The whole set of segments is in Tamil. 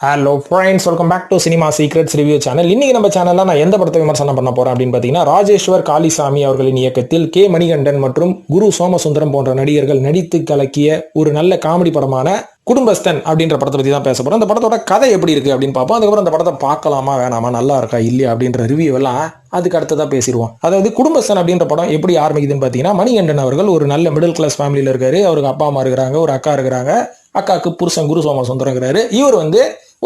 Hello friends, welcome back to cinema secrets review channel. இன்னைக்கு நம்ம சேனல்ல நான் எந்த படத்தை விமர்சனம் பண்ண போறேன் அப்படின்னு பார்த்தீங்கன்னா, ராஜேஸ்வர் காளிசாமி அவர்களின் இயக்கத்தில் கே மணிகண்டன் மற்றும் குரு சோமசுந்தரம் போன்ற நடிகர்கள் நடித்து கலக்கிய ஒரு நல்ல காமெடி படமான குடும்பஸ்தன் அப்படின்ற படத்தை பற்றி தான் பேச போறோம். அந்த படத்தோட கதை எப்படி இருக்கு அப்படின்னு பார்ப்போம். அதுக்கப்புறம் அந்த படத்தை பார்க்கலாமா வேணாமா, நல்லா இருக்கா இல்லையா அப்படின்ற ரிவ்யூ எல்லாம் அதுக்கு அடுத்ததான் பேசிடுவோம். அதாவது குடும்பஸ்தன் அப்படின்ற படம் எப்படி ஆரம்பிக்குதுன்னு பார்த்தீங்கன்னா, மணிகண்டன் அவர்கள் ஒரு நல்ல மிடில் கிளாஸ் ஃபேமிலியில் இருக்காரு. அவருக்கு அப்பா அம்மா இருக்கிறாங்க, ஒரு அக்கா இருக்கிறாங்க. அக்காவுக்கு புருஷன் குரு சோமசுந்தரம் இருக்கிறாரு. இவர்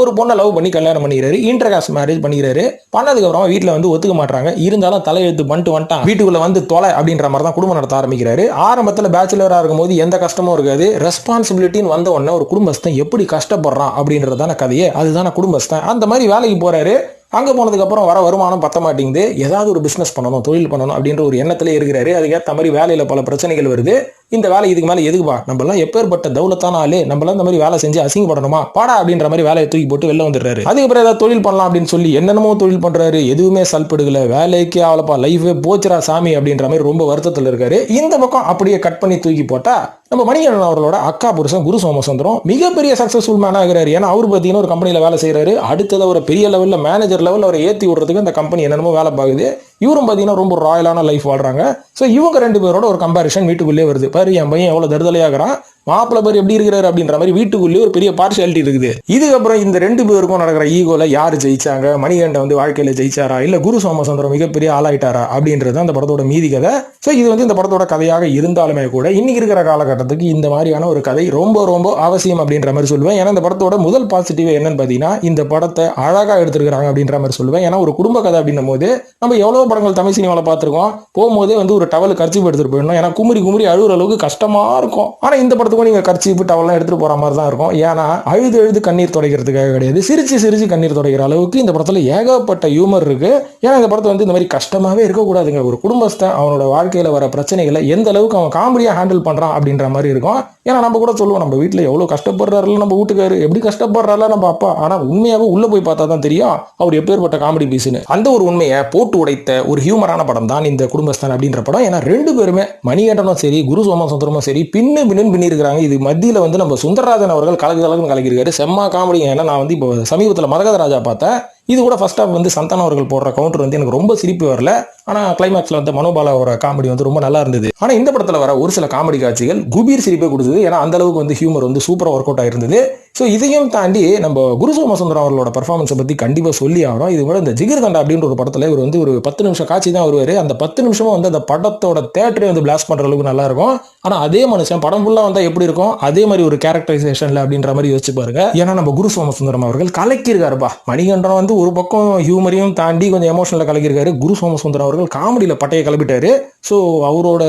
ஒரு பொண்ணை லவ் பண்ணி கல்யாணம் பண்ணிக்கிறாரு. இன்டர்காஸ்ட் மேரேஜ் பண்ணிக்கிறாரு. பண்ணதுக்கு அப்புறம் வீட்டில் ஒத்துக்க மாட்டாங்க. இருந்தாலும் தலையெழுத்து பண்ணிட்டு வந்துட்டான், வீட்டுக்குள்ள தொலை அப்படின்ற மாதிரி தான் குடும்பம் நடத்த ஆரம்பிக்கிறாரு. ஆரம்பத்தில் பேச்சுலராக இருக்கும்போது எந்த கஷ்டமும் இருக்காது. ரெஸ்பான்சிபிலிட்டின்னு வந்த உடனே ஒரு குடும்பஸ்தன் எப்படி கஷ்டப்படுறான் அப்படின்றதான கதையே. அதுதான குடும்பஸ்தன். அந்த மாதிரி வேலைக்கு போறாரு. அங்கே போனதுக்கு அப்புறம் வர வருமானம் பத்த மாட்டேங்குது. ஏதாவது ஒரு பிசினஸ் பண்ணணும், தொழில் பண்ணணும் அப்படின்ற ஒரு எண்ணத்திலே இருக்கிறாரு. அதுக்கேற்ற மாதிரி வேலையில பல பிரச்சனைகள் வருது. இந்த வேலை இதுக்கு மேலே எதுக்குப்பா, நம்மளாம் எப்பேற்பட்ட தௌலத்தான ஆளு, நம்மளாம் இந்த மாதிரி வேலை செஞ்சு அசிங்கப்படணுமா, பாடா அப்படின்ற மாதிரி வேலையை தூக்கி போட்டு வெளில வந்துடுறாரு. அதுக்கப்புறம் ஏதாவது தொழில் பண்ணலாம் அப்படின்னு சொல்லி என்னென்னமோ தொழில் பண்றாரு. எதுவுமே சல்படுகல, வேலைக்கு ஆவலப்பா, லைஃபே போச்சுரா சாமி அப்படின்ற மாதிரி ரொம்ப வருத்தத்தில் இருக்காரு. இந்த பக்கம் அப்படியே கட் பண்ணி தூக்கி போட்டா நம்ம மணிகண்டன் அவர்களோட அக்கா புருஷன் குரு சோமசுந்தரம் மிகப்பெரிய சக்சஸ்ஃபுல் மேனா இருக்கிறாரு. ஏன்னா அவர் பார்த்தீங்கன்னா ஒரு கம்பெனியில் வேலை செய்யறாரு. அடுத்தது ஒரு பெரிய லெவலில் மேனேஜர் லெவலில் அவரை ஏற்றி விடுறதுக்கு அந்த கம்பெனி என்னென்னமோ வேலை பார்க்குது. இவரும் பார்த்தீங்கன்னா ரொம்ப ராயலான லைஃப் வாழ்றாங்க. ஸோ இவங்க ரெண்டு பேரோட ஒரு கம்பேரிஷன் வீட்டுக்குள்ளே வருது. பாரு என் பையன் எவ்வளோ தருதலையாகிறான், மாப்பிள்ளை பேர் எப்படி இருக்கிறாரு அப்படின்ற மாதிரி வீட்டுக்குள்ளேயே ஒரு பெரிய பார்ஷியாலிட்டி இருக்குது. இதுக்கப்புறம் இந்த ரெண்டு பேருக்கும் நடக்கிற ஈகோல யார் ஜெயிச்சாங்க, மணிகண்டன் வாழ்க்கையில ஜெயிச்சாரா இல்ல குரு சோமசுந்தரம் மிகப்பெரிய ஆளாயிட்டாரா அப்படின்றது அந்த படத்தோட மீதி கதை. ஸோ இது இந்த படத்தோட கதையாக இருந்தாலுமே கூட இன்னைக்கு இருக்கிற காலகட்டத்துக்கு இந்த மாதிரியான ஒரு கதை ரொம்ப ரொம்ப அவசியம் அப்படின்ற மாதிரி சொல்லுவேன். ஏன்னா இந்த படத்தோட முதல் பாசிட்டிவ் என்னன்னு பார்த்தீங்கன்னா, இந்த படத்தை அழகாக எடுத்திருக்கிறாங்க அப்படின்ற மாதிரி சொல்லுவேன். ஏன்னா ஒரு குடும்ப கதை அப்படின்னும் போது நம்ம எவ்வளவு படங்கள் தமிழ் சினிமாவில் பார்த்துருக்கோம். போகும்போதே ஒரு டவல் கர்ச்சீப் எடுத்துட்டு போயிடணும். ஏன்னா குமுறி குமுறி அழுகிற அளவுக்கு கஷ்டமா இருக்கும். ஆனா இந்த படத்துக்கு நீங்க கர்ச்சீப் டவல்லாம் எடுத்துட்டு போற மாதிரி தான் இருக்கும். ஏன்னா அழுது கண்ணீர் துடைக்கிறதுக்காக கிடையாது, சிரிச்சு கண்ணீர் துடைக்கிற அளவுக்கு இந்த படத்துல ஏகப்பட்ட ஹியூமர் இருக்கு. ஏன்னா இந்த படத்தை இந்த மாதிரி கஷ்டமாவே இருக்கக்கூடாதுங்க. ஒரு குடும்பஸ்தன் அவனோட வாழ்க்கையில வர பிரச்சனைகளை எந்த அளவுக்கு அவன் காமெடியா ஹேண்டில் பண்றான் அப்படின்ற மாதிரி இருக்கும். ஏன்னா நம்ம கூட சொல்லுவோம், நம்ம வீட்டுல எவ்வளவு கஷ்டப்படுறாருல நம்ம வீட்டுக்காரு, எப்படி கஷ்டப்படுறாருல நம்ம அப்பா. ஆனா உண்மையாவே உள்ள போய் பார்த்தா தான் தெரியும் அவர் எப்பேற்பட்ட காமெடி பீஸ்னு. அந்த ஒரு உண்மையை போட்டு உடைத்த ஒரு ஹியூமரான படம் தான் இந்த குடும்பஸ்தான் அப்படின்ற படம். ஏன்னா ரெண்டு பேருமே மணிகண்டனும் சரி குரு சோமசுந்தரமும் சரி பின்னு இருக்கிறாங்க. இது மத்தியில நம்ம சுந்தரராஜன் அவர்கள் கலக்கிருக்காரு. செம்ம காமெடி. ஏன்னா நான் இப்போ சமீபத்தில் மரகத ராஜா பார்த்தேன். இது கூட ஃபர்ஸ்ட் ஹாஃப் சந்தானம் அவர்கள் போடுற கவுண்டர் எனக்கு ரொம்ப சிரிப்பு வரல. ஆனா கிளைமேக்ஸ்ல மனோபாலாவோட காமெடி ரொம்ப நல்லா இருந்தது. ஆனா இந்த படத்துல வர ஒரு சில காமெடி காட்சிகள் குபீர் சிரிப்பை கொடுத்தது. ஏன்னா அந்த அளவுக்கு ஹியூமர் சூப்பரா ஒர்க் அவுட் ஆயிருந்தது. ஸோ இதையும் தாண்டி நம்ம குரு சோமசுந்தரம் அவர்களோட பர்ஃபார்மன்ஸை பத்தி கண்டிப்பா சொல்லி ஆகணும். இது கூட இந்த ஜிகிர்தண்டா அப்படின்ற ஒரு படத்துல இவர் ஒரு 10 நிமிஷம் காட்சி தான் வருவாரு. அந்த 10 நிமிஷமும் அந்த படத்தோட தேட்டரே பிளாஸ்ட் பண்ற அளவுக்கு நல்லா இருக்கும். ஆனா அதே மனுஷன் படம் ஃபுல்லா எப்படி இருக்கும் அதே மாதிரி ஒரு கேரக்டரைசேஷன்ல அப்படின்ற மாதிரி யோசிச்சு பாருங்க. ஏன்னா நம்ம குரு சோமசுந்தரம் அவர்கள் கலக்கியிருக்காருப்பா. மணிகண்டன் ஒரு பக்கம் ஹியூமரையும் தாண்டி கொஞ்சம் எமோஷனலா கலக்கியிருக்காரு. குரு சோமசுந்தரம் அவர்கள் காமெடியில பட்டையை கிளப்பிட்டாரு. ஸோ அவரோட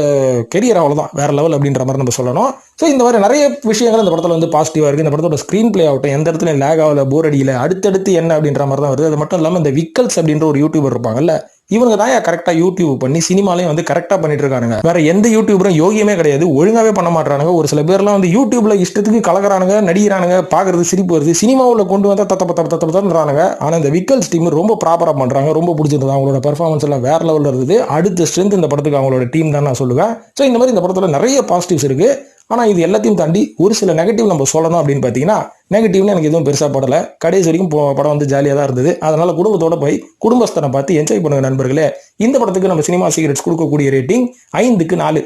கெரியர் அவ்வளவுதான், வேற லெவல் அப்படின்ற மாதிரி நம்ம சொல்லணும். ஸோ இந்த மாதிரி நிறைய விஷயங்கள் இந்த படத்துல பாசிட்டிவா இருக்கு. இந்த படத்தோட ஸ்கிரீன் பிளே ஆகட்டும், எந்த இடத்துல லேக் ஆகல, போர் அடியில, அடுத்தடுத்து என்ன அப்படின்ற மாதிரி தான் வருது. அது மட்டும் இல்லாமல் இந்த விக்கல்ஸ் அப்படின்ற ஒரு யூடியூபர் இருப்பாங்கல்ல, இவங்க தான் கரெக்டா யூடியூப் பண்ணி சினிமாலையும் கரெக்டா பண்ணிட்டு இருக்கானுங்க. வேற எந்த யூடியூபரும் யோகியமே கிடையாது, ஒழுங்காவே பண்ண மாட்டானுங்க. ஒரு சில பேர்லாம் யூடியூப்ல இஷ்டத்துக்கு கலக்குறானுங்க, நடிக்கிறானுங்க, பாக்குறது சிரிப்பு வருது. சினிமாவில் கொண்டு வந்தா தத்தப்பறானுங்க. ஆனா இந்த விக்கல்ஸ் டீம் ரொம்ப ப்ராப்பரா பண்றாங்க. ரொம்ப பிடிச்சிருந்தது. அவங்களோட பெர்ஃபார்மன்ஸ் எல்லாம் வேற லெவல்ல இருக்குது. அடுத்த ஸ்ட்ரென்த் இந்த படத்துக்கு அவங்களோட டீம் தான் நான் சொல்லுவேன். ஸோ இந்த மாதிரி இந்த படத்துல நிறைய பாசிட்டிவ்ஸ் இருக்கு. ஆனா இது எல்லாத்தையும் தாண்டி ஒரு சில நெகட்டிவ் நம்ம சொல்லணும் அப்படின்னு பாத்தீங்கன்னா, நெகட்டிவ்னு எனக்கு எதுவும் பெருசா படல. கடைசி வரைக்கும் படம் ஜாலியா தான் இருந்தது. அதனால குடும்பத்தோட போய் குடும்பஸ்தனை பார்த்து என்ஜாய் பண்ணுங்க நண்பர்களே. இந்த படத்துக்கு நம்ம சினிமா சீக்ரெட்ஸ் கொடுக்கக்கூடிய ரேட்டிங் 5க்கு 4.